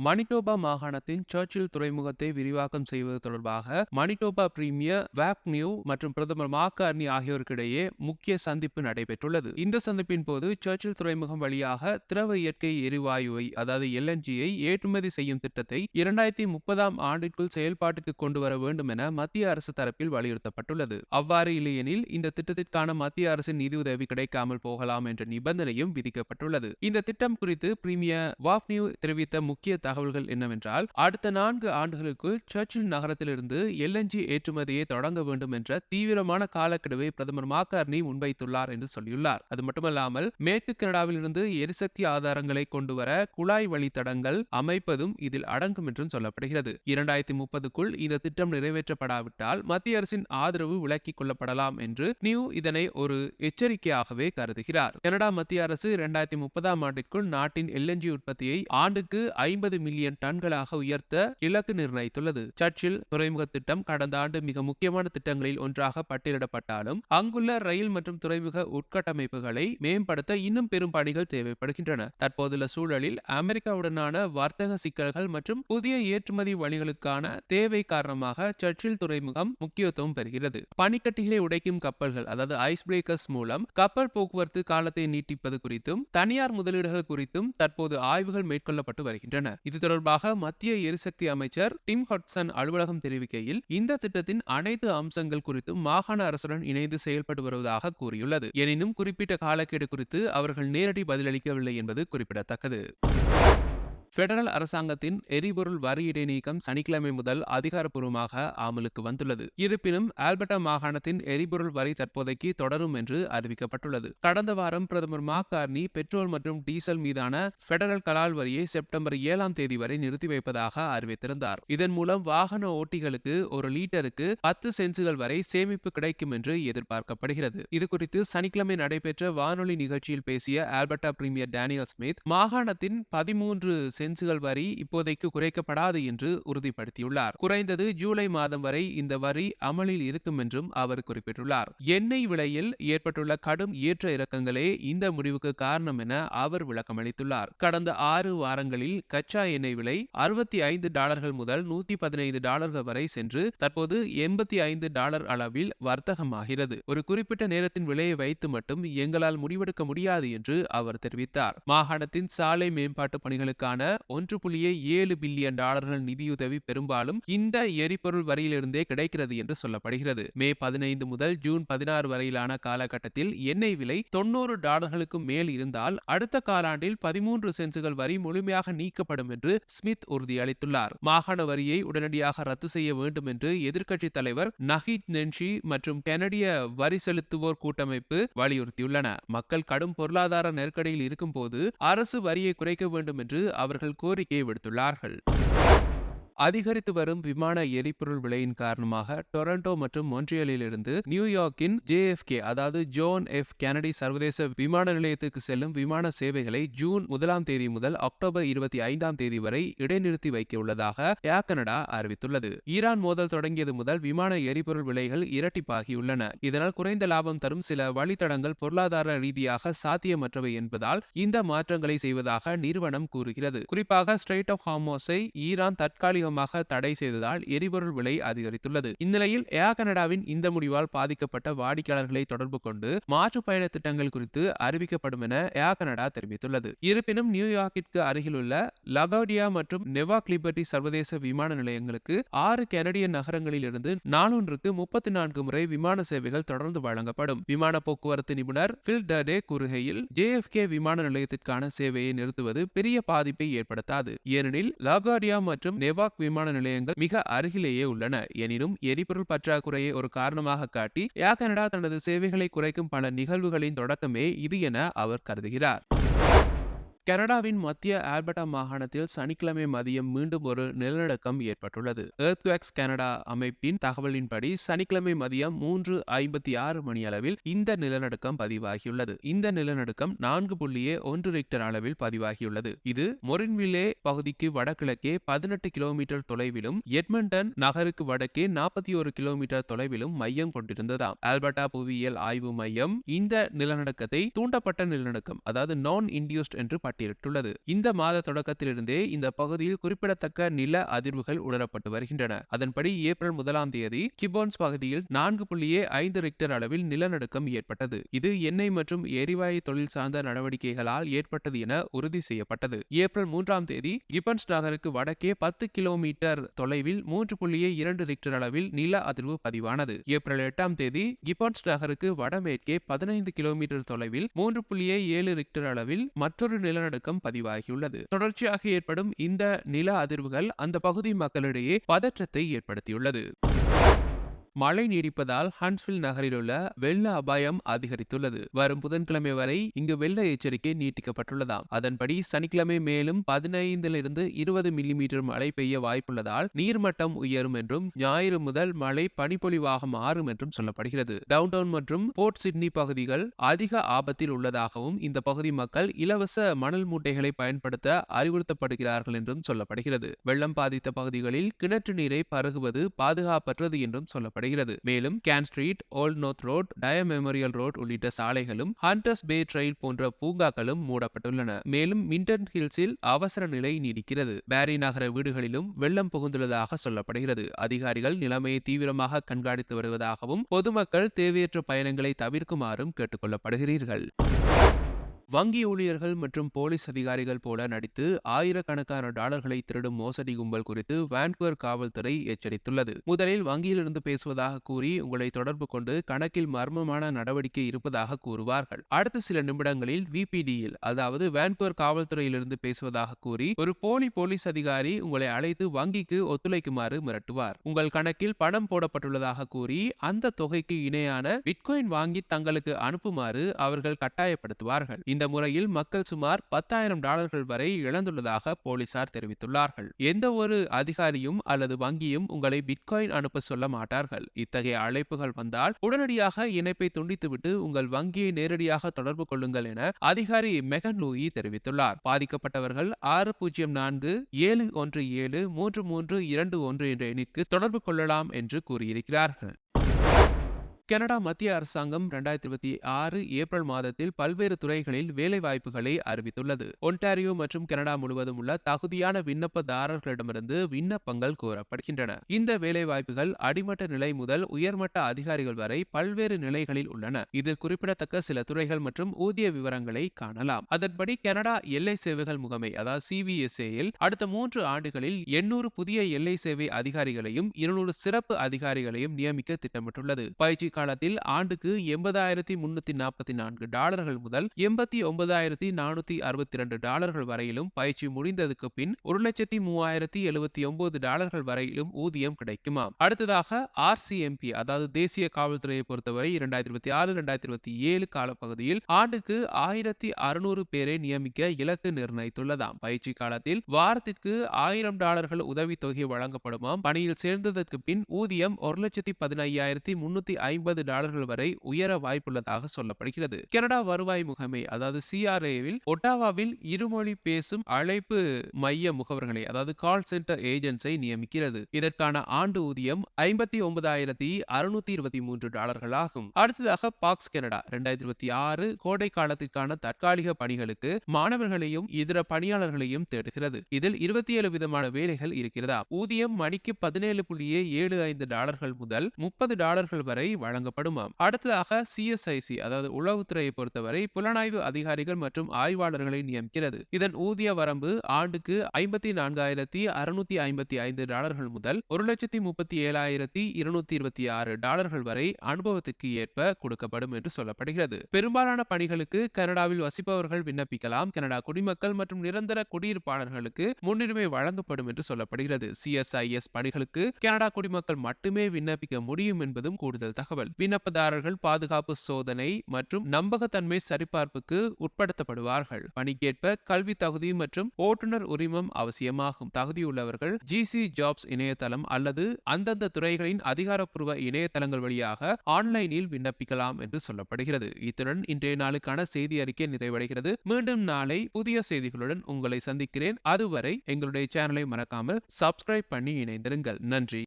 Manitoba மாகாணத்தின் சர்ச்சில் துறைமுகத்தை விரிவாக்கம் செய்வது தொடர்பாக மனிடோபா பிரீமியர் வாப் நியூ மற்றும் பிரதமர் மார்க் கார்னி ஆகியோருக்கிடையே முக்கிய சந்திப்பு நடைபெற்றுள்ளது. இந்த சந்திப்பின் போது சர்ச்சில் துறைமுகம் வழியாக திரவ இயற்கை எரிவாயுவை அதாவது LNGயை ஏற்றுமதி செய்யும் திட்டத்தை 2030 ஆண்டிற்குள் செயல்பாட்டுக்கு கொண்டு வர வேண்டும் என மத்திய அரசு தரப்பில் வலியுறுத்தப்பட்டுள்ளது. அவ்வாறு இல்லையெனில் இந்த திட்டத்திற்கான மத்திய அரசின் நிதியுதவி கிடைக்காமல் போகலாம் என்ற நிபந்தனையும் விதிக்கப்பட்டுள்ளது. இந்த திட்டம் குறித்து பிரீமியர் வாப் நியூ தெரிவித்த முக்கிய தகவல்கள் என்னவென்றால், அடுத்த 4 ஆண்டுகளுக்குள் சர்ச்சில் நகரத்திலிருந்து LNG ஏற்றுமதியை தொடங்க வேண்டும் என்ற தீவிரமான காலக்கெடுவை பிரதமர் மார்க் கார்னி முன்வைத்துள்ளார் என்று சொல்லியுள்ளார். அது மட்டுமல்லாமல் மேற்கு கனடாவில் இருந்து எரிசக்தி ஆதாரங்களை கொண்டுவர குழாய் வழித்தடங்கள் அமைப்பதும் இதில் அடங்கும் என்றும் சொல்லப்படுகிறது. 2030க்குள் இந்த திட்டம் நிறைவேற்றப்படாவிட்டால் மத்திய அரசின் ஆதரவு விலக்கிக் கொள்ளப்படலாம் என்று நியூ இதனை ஒரு எச்சரிக்கையாகவே கருதுகிறார். கனடா மத்திய அரசு 2030 ஆண்டிற்குள் நாட்டின் LNG உற்பத்தியை ஆண்டுக்கு 50 மில்லியன் டன்களாக உயர்த்த இலக்கு நிர்ணயித்துள்ளது. சர்ச்சில் துறைமுக திட்டம் கடந்த ஆண்டு மிக முக்கியமான திட்டங்களில் ஒன்றாக பட்டியலிடப்பட்டாலும் அங்குள்ள ரயில் மற்றும் துறைமுக உட்கட்டமைப்புகளை மேம்படுத்த இன்னும் பெரும் பணிகள் தேவைப்படுகின்றன. தற்போதுள்ள சூழலில் அமெரிக்காவுடனான வர்த்தக சிக்கல்கள் மற்றும் புதிய ஏற்றுமதி வழிகளுக்கான தேவை காரணமாக சர்ச்சில் துறைமுகம் முக்கியத்துவம் பெறுகிறது. பனிக்கட்டிகளை உடைக்கும் கப்பல்கள் அதாவது ஐஸ் பிரேக்கர்ஸ் மூலம் கப்பல் போக்குவரத்து காலத்தை நீட்டிப்பது குறித்தும் தனியார் முதலீடுகள் குறித்தும் தற்போது ஆய்வுகள் மேற்கொள்ளப்பட்டு வருகின்றன. இது தொடர்பாக மத்திய எரிசக்தி அமைச்சர் டிம் ஹட்சன் அலுவலகம் தெரிவிக்கையில், இந்த திட்டத்தின் அனைத்து அம்சங்கள் குறித்தும் மாகாண அரசுடன் இணைந்து செயல்பட்டு வருவதாக கூறியுள்ளது. எனினும் குறிப்பிட்ட காலக்கெடு குறித்து அவர்கள் நேரடி பதிலளிக்கவில்லை என்பது குறிப்பிடத்தக்கது. பெடரல் அரசாங்கத்தின் எரிபொருள் வரி இடைநீக்கம் சனிக்கிழமை முதல் அதிகாரப்பூர்வமாக அமலுக்கு வந்துள்ளது. இருப்பினும் ஆல்பர்டா மாகாணத்தின் எரிபொருள் வரி தற்போதைக்கு தொடரும் என்று அறிவிக்கப்பட்டுள்ளது. கடந்த வாரம் பிரதமர் மார்க் கார்னி பெட்ரோல் மற்றும் டீசல் மீதான பெடரல் கலால் வரியை செப்டம்பர் 7ஆம் தேதி வரை நிறுத்தி வைப்பதாக அறிவித்திருந்தார். இதன் மூலம் வாகன ஓட்டிகளுக்கு ஒரு லீட்டருக்கு 10 சென்ட்கள் வரை சேமிப்பு கிடைக்கும் என்று எதிர்பார்க்கப்படுகிறது. இதுகுறித்து சனிக்கிழமை நடைபெற்ற வானொலி நிகழ்ச்சியில் பேசிய ஆல்பர்டா பிரீமியர் டேனியல் ஸ்மித், மாகாணத்தின் 13 சென்ட்கள் வரி இப்போதைக்கு குறைக்கப்படாது என்று உறுதிப்படுத்தியுள்ளார். குறைந்தது ஜூலை மாதம் வரை இந்த வரி அமலில் இருக்கும் என்றும் அவர் குறிப்பிட்டுள்ளார். எண்ணெய் விலையில் ஏற்பட்டுள்ள கடும் ஏற்ற இறக்கங்களே இந்த முடிவுக்கு காரணம் என அவர் விளக்கமளித்துள்ளார். கடந்த 6 வாரங்களில் கச்சா எண்ணெய் விலை $65 முதல் $115 வரை சென்று தற்போது $85 அளவில் வர்த்தகமாகிறது. ஒரு குறிப்பிட்ட நேரத்தின் விலையை வைத்து மட்டும் எங்களால் முடிவெடுக்க முடியாது என்று அவர் தெரிவித்தார். மாகாணத்தின் சாலை மேம்பாட்டு பணிகளுக்கான $1.7 பில்லியன் நிதியுதவி பெரும்பாலும் இந்த எரிபொருள் வரியிலிருந்தே கிடைக்கிறது என்று சொல்லப்படுகிறது. மே 15 முதல் ஜூன் 16 வரையிலான காலகட்டத்தில் எண்ணெய் விலை $90 மேல் இருந்தால் அடுத்த காலாண்டில் 13 சென்ட்கள் வரி முழுமையாக நீக்கப்படும் என்று ஸ்மித் உறுதியளித்துள்ளார். மாகாண வரியை உடனடியாக ரத்து செய்ய வேண்டும் என்று எதிர்க்கட்சி தலைவர் நஹீத் நென்ஷி மற்றும் கனடிய வரி செலுத்துவோர் கூட்டமைப்பு வலியுறுத்தியுள்ளன. மக்கள் கடும் பொருளாதார நெருக்கடியில் இருக்கும் போது அரசு வரியை குறைக்க வேண்டும் என்று அவர்கள் கோரிக்கை விடுத்துள்ளார்கள். அதிகரித்து வரும் விமான எரிபொருள் விலையின் காரணமாக டொரண்டோ மற்றும் மொன்ட்ரியலில் இருந்து நியூயார்க்கின் JFK அதாவது ஜோன் எஃப் கெனடி சர்வதேச விமான நிலையத்திற்கு செல்லும் விமான சேவைகளை ஜூன் 1ஆம் தேதி முதல் அக்டோபர் 25ஆம் தேதி வரை இடைநிறுத்தி வைக்க உள்ளதாக ஏர் கனடா அறிவித்துள்ளது. ஈரான் மோதல் தொடங்கியது முதல் விமான எரிபொருள் விலைகள் இரட்டிப்பாகியுள்ளன. இதனால் குறைந்த லாபம் தரும் சில வழித்தடங்கள் பொருளாதார ரீதியாக சாத்தியமற்றவை என்பதால் இந்த மாற்றங்களை செய்வதாக நிறுவனம் கூறுகிறது. குறிப்பாக ஸ்ட்ரெய்ட் ஆஃப் ஹார்மோஸை ஈரான் தற்காலிக தடை செய்ததால் எரிபொருள் விலை அதிகரித்துள்ளது. இந்நிலையில் ஏர் கனடாவின் இந்த முடிவால் பாதிக்கப்பட்ட வாடிக்கையாளர்களை தொடர்பு கொண்டு மாற்று பயண திட்டங்கள் குறித்து அறிவிக்கப்படும் என ஏர் கனடா தெரிவித்துள்ளது. இருப்பினும் நியூயார்க்கிற்கு அருகிலுள்ள லகார்டியா மற்றும் நெவார்க் லிபர்டி சர்வதேச விமான நிலையங்களுக்கு 6 கனடிய நகரங்களில் இருந்து நாளொன்றுக்கு 34 முறை விமான சேவைகள் தொடர்ந்து வழங்கப்படும். விமான போக்குவரத்து நிபுணர் பில் டர்டே கூறுகையில், JFK விமான நிலையத்திற்கான சேவையை நிறுத்துவது பெரிய பாதிப்பை ஏற்படுத்தாது. ஏனெனில் லகார்டியா மற்றும் நெவார்க் விமான நிலையங்கள் மிக அருகிலேயே உள்ளன. எனினும் எரிபொருள் பற்றாக்குறையை ஒரு காரணமாக காட்டி ஏர் கனடா தனது சேவைகளை குறைக்கும் பல நிகழ்வுகளின் தொடக்கமே இது என அவர் கருதுகிறார். கனடாவின் மத்திய ஆல்பர்டா மாகாணத்தில் சனிக்கிழமை மதியம் மீண்டும் ஒரு நிலநடுக்கம் ஏற்பட்டுள்ளது. எர்த்குவேக்ஸ் கனடா அமைப்பின் தகவலின்படி சனிக்கிழமை மதியம் 3:56 மணியளவில் இந்த நிலநடுக்கம் பதிவாகியுள்ளது. இந்த நிலநடுக்கம் 4.1 ரிக்டர் அளவில் பதிவாகியுள்ளது. இது மொரின்வில்லே பகுதிக்கு வடகிழக்கே 18 கிலோமீட்டர் தொலைவிலும் எட்மண்டன் நகருக்கு வடக்கே 41 கிலோமீட்டர் தொலைவிலும் மையம் கொண்டிருந்ததாம். ஆல்பர்டா புவியியல் ஆய்வு மையம் இந்த நிலநடுக்கத்தை தூண்டப்பட்ட நிலநடுக்கம் அதாவது நான் இன்டியூஸ்ட் என்று பட்டியலிட்டுள்ளது. இந்த மாத தொடக்கத்திலிருந்தே இந்த பகுதியில் குறிப்பிடத்தக்க நில அதிர்வுகள் உணரப்பட்டு வருகின்றன. அதன்படி ஏப்ரல் 1ஆம் தேதி கிப்பன்ஸ் பகுதியில் 4.5 ரிக்டர் அளவில் நிலநடுக்கம் ஏற்பட்டது. இது எண்ணெய் மற்றும் எரிவாயு தொழில் சார்ந்த நடவடிக்கைகளால் ஏற்பட்டது என உறுதி செய்யப்பட்டது. ஏப்ரல் 3ஆம் தேதி கிப்பன்ஸ் நகருக்கு வடக்கே 10 கிலோமீட்டர் தொலைவில் 3.2 ரிக்டர் அளவில் நில அதிர்வு பதிவானது. ஏப்ரல் 8ஆம் தேதி கிப்பன்ஸ் நகருக்கு வடமேற்கே 15 கிலோமீட்டர் தொலைவில் 3.7 ரிக்டர் அளவில் மற்றொரு நிலநடுக்கம் பதிவாகியுள்ளது. தொடர்ச்சியாக ஏற்படும் இந்த நில அதிர்வுகள் அந்த பகுதி மக்களிடையே பதற்றத்தை ஏற்படுத்தியுள்ளது. மழை நீடிப்பதால் ஹன்ட்ஸ்வில் நகரில் உள்ள வெள்ள அபாயம் அதிகரித்துள்ளது. வரும் புதன்கிழமை வரை இங்கு வெள்ள எச்சரிக்கை நீட்டிக்கப்பட்டுள்ளதாம். அதன்படி சனிக்கிழமை மேலும் 15 - 20 மில்லிமீட்டர் மழை பெய்ய வாய்ப்புள்ளதால் நீர்மட்டம் உயரும் என்றும் ஞாயிறு முதல் மழை பனிப்பொழிவாக மாறும் என்றும் சொல்லப்படுகிறது. டவுன்டவுன் மற்றும் போர்ட் சிட்னி பகுதிகள் அதிக ஆபத்தில் உள்ளதாகவும் இந்த பகுதி மக்கள் இலவச மணல் மூட்டைகளை பயன்படுத்த அறிவுறுத்தப்படுகிறார்கள் என்றும் சொல்லப்படுகிறது. வெள்ளம் பாதித்த பகுதிகளில் கிணற்று நீரை பருகுவது பாதுகாப்பற்றது என்றும் சொல்லப்படுகிறது. மேலும் Cane Street, Old North Road, Dyer Memorial Road உள்ளிட்ட சாலைகளும் ஹண்டர்ஸ் பே ட்ரெயில் போன்ற பூங்காக்களும் மூடப்பட்டுள்ளன. மேலும் மின்டன் ஹில்ஸில் அவசர நிலை நீடிக்கிறது. பேரி நகர வீடுகளிலும் வெள்ளம் புகுந்துள்ளதாக சொல்லப்படுகிறது. அதிகாரிகள் நிலைமையை தீவிரமாக கண்காணித்து வருவதாகவும் பொதுமக்கள் தேவையற்ற பயணங்களை தவிர்க்குமாறும் கேட்டுக் கொள்ளப்படுகிறீர்கள். வங்கி ஊழியர்கள் மற்றும் போலீஸ் அதிகாரிகள் போல நடித்து ஆயிரக்கணக்கான டாலர்களை திருடும் மோசடி கும்பல் குறித்து வான்கூவர் காவல்துறை எச்சரித்துள்ளது. முதலில் வங்கியிலிருந்து பேசுவதாக கூறி உங்களை தொடர்பு கொண்டு கணக்கில் மர்மமான நடவடிக்கை இருப்பதாக கூறுவார்கள். அடுத்த சில நிமிடங்களில் VPDயில் அதாவது வான்கூவர் காவல்துறையிலிருந்து பேசுவதாக கூறி ஒரு போலீஸ் அதிகாரி உங்களை அழைத்து வங்கிக்கு ஒத்துழைக்குமாறு மிரட்டுவார். உங்கள் கணக்கில் பணம் போடப்பட்டுள்ளதாக கூறி அந்த தொகைக்கு இணையான பிட்காயின் வாங்கி தங்களுக்கு அனுப்புமாறு அவர்கள் கட்டாயப்படுத்துவார்கள். இந்த முறையில் மக்கள் சுமார் $10,000 வரை இழந்துள்ளதாக போலீசார் தெரிவித்துள்ளார்கள். எந்த ஒரு அதிகாரியும் அல்லது வங்கியும் உங்களை பிட்காயின் அனுப்ப சொல்ல மாட்டார்கள். இத்தகைய அழைப்புகள் வந்தால் உடனடியாக இணைப்பை துண்டித்துவிட்டு உங்கள் வங்கியை நேரடியாக தொடர்பு கொள்ளுங்கள் என அதிகாரி மெகன் லூயி தெரிவித்துள்ளார். பாதிக்கப்பட்டவர்கள் 604-717-3321 என்ற எண்ணிற்கு தொடர்பு கொள்ளலாம் என்று கூறியிருக்கிறார்கள். கனடா மத்திய அரசாங்கம் 2026 ஏப்ரல் மாதத்தில் பல்வேறு துறைகளில் வேலைவாய்ப்புகளை அறிவித்துள்ளது. ஒன்டாரியோ மற்றும் கனடா முழுவதும் உள்ள தகுதியான விண்ணப்பதாரர்களிடமிருந்து விண்ணப்பங்கள் கோரப்படுகின்றன. இந்த வேலைவாய்ப்புகள் அடிமட்ட நிலை முதல் உயர்மட்ட அதிகாரிகள் வரை பல்வேறு நிலைகளில் உள்ளன. இதில் குறிப்பிடத்தக்க சில துறைகள் மற்றும் ஊதிய விவரங்களை காணலாம். அதன்படி கனடா எல்லை சேவைகள் முகமை அதாவது CVSAயில் அடுத்த 3 ஆண்டுகளில் 800 புதிய எல்லை சேவை அதிகாரிகளையும் 200 சிறப்பு அதிகாரிகளையும் நியமிக்க திட்டமிட்டுள்ளது. பயிற்சி காலத்தில் ஆண்டுக்கு $80,344 முதல் $89,462 வரையிலும் பயிற்சி முடிந்ததுக்கு பின் $1,03,079 வரையிலும் ஊதியம் கிடைக்குமாம். அடுத்ததாக RCMP அதாவது தேசிய காவல்துறையை பொறுத்தவரை 2026-2027 காலப்பகுதியில் ஆண்டுக்கு 1,600 பேரை நியமிக்க இலக்கு நிர்ணயித்துள்ளதாம். பயிற்சி காலத்தில் வாரத்திற்கு $1,000 உதவித்தொகை வழங்கப்படுமாம். பணியில் சேர்ந்ததற்கு பின் ஊதியம் $1,15,350 வரை உயர வாய்ப்புள்ளதாக சொல்லப்படுகிறது. கனடா வருவாய் முகமை அதாவது CRAவில் ஒட்டாவாவில் இருமொழி பேசும் அழைப்பு மைய முகவர்களை அதாவது கால் சென்டர் ஏஜென்ட்ஸை நியமிக்கிறது. இதற்கான ஆண்டு ஊதியம் $59,623 ஆகும். அடுத்ததாக பாக்ஸ் கனடா 2026 கோடை காலத்திற்கான தற்காலிக பணிகளுக்கு மாணவர்களையும் இதர பணியாளர்களையும் தேடுகிறது. இதில் 27 விதமான வேலைகள் இருக்கிறதா. ஊதியம் மணிக்கு $17.75 முதல் $30 வரை வழங்கப்படுமாம். அடுத்ததாக CSIC அதாவது உளவுத்துறையை பொறுத்தவரை புலனாய்வு அதிகாரிகள் மற்றும் ஆய்வாளர்களை நியமிக்கிறது. இதன் ஊதிய வரம்பு ஆண்டுக்கு $54,655 முதல் $1,37,226 வரை அனுபவத்திற்கு ஏற்ப கொடுக்கப்படும் என்று சொல்லப்படுகிறது. பெரும்பாலான பணிகளுக்கு கனடாவில் வசிப்பவர்கள் விண்ணப்பிக்கலாம். கனடா குடிமக்கள் மற்றும் நிரந்தர குடியிருப்பாளர்களுக்கு முன்னுரிமை வழங்கப்படும் என்று சொல்லப்படுகிறது. CSIS பணிகளுக்கு கனடா குடிமக்கள் மட்டுமே விண்ணப்பிக்க முடியும் என்பதும் கூடுதல் தகவல். விண்ணப்பதாரர்கள் பாதுகாப்பு சோதனை மற்றும் நம்பகத்தன்மை சரிபார்ப்புக்கு உட்படுத்தப்படுவார்கள். பணிக்கேற்ப கல்வி தகுதி மற்றும் ஓட்டுநர் உரிமம் அவசியமாகும். தகுதியுள்ளவர்கள் GC ஜாப்ஸ் இணையதளம் அல்லது அந்தந்த துறைகளின் அதிகாரப்பூர்வ இணையதளங்கள் வழியாக ஆன்லைனில் விண்ணப்பிக்கலாம் என்று சொல்லப்படுகிறது. இத்துடன் இன்றைய நாளுக்கான செய்தி அறிக்கை நிறைவடைகிறது. மீண்டும் நாளை புதிய செய்திகளுடன் உங்களை சந்திக்கிறேன். அதுவரை எங்களுடைய சேனலை மறக்காமல் சப்ஸ்கிரைப் பண்ணி இணைந்திருங்கள். நன்றி.